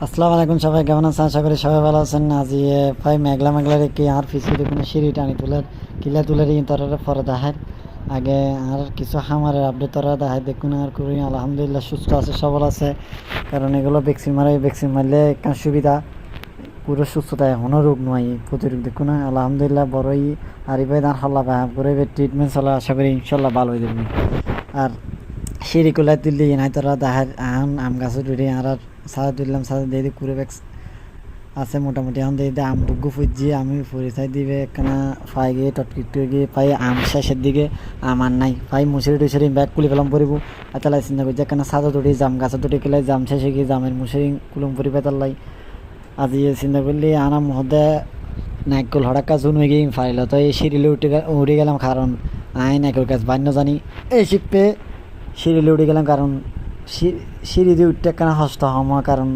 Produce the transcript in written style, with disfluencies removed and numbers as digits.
আসসালামু আলাইকুম, সবাই কেমন আছেন? আশা করি সবাই ভালো আছেন। আজ প্রায় মেঘলা মেঘলা রেখে আর পিছিয়ে দেখুন সিঁড়ি টানি তুলার কিলা তুলার তরার পরে দেখায় আগে আর কিছু খামারের আপডেট তরা দেখায় দেখুন। আর করি আলহামদুলিল্লাহ সুস্থ আছে, সবল আছে, কারণ এগুলো ভ্যাকসিন মারে, ভ্যাকসিন মারলে একটা সুবিধা, পুরো সুস্থতা, এখনও রোগ নয় প্রতিরোধ দেখুন। আলহামদুলিল্লাহ বড়ই আর এবার ধান হাল্লা পায় করে ট্রিটমেন্ট চলা, আশা করি ইনশাল্লাহ ভালো হয়ে যাবে। আর সিঁড়ি কুলাই তুললি নাই তোরা দেখার আম আম গাছে ধরে আর সাজা তুললাম, সাজা দিয়ে কুড়ে ব্যাগ আছে মোটামুটি। এখন দিয়ে আম বুগু ফুজি আমি পরিচয় দিবে একখানা পাই গিয়ে টটকিট গিয়ে পাই আম শেষের দিকে আম আর নাই পাই মুসুরি টুসুরি ব্যাগ কুলি পেলাম পরিব। এতালাই চিন্তা করছি একখানা সাজা তুটি জাম গাছে তুটি কেলাই জাম শেষে গিয়ে জামের মুসুরি কুলুম পরি পেতাল্লাই। আজি চিন্তা করলি আনাম মধ্যে নাইকল হঠাৎ জুন হয়ে গিয়ে ফাইল তো এই সিঁড়িলে উঠে গেলাম, কারণ আই নাইকল গাছ বান্য জানি এই শিপে সিঁড়িলে উঠে গেলাম, কারণ সিঁড়ি দিয়ে উঠতে একখানা হস্ত হওয়া, কারণ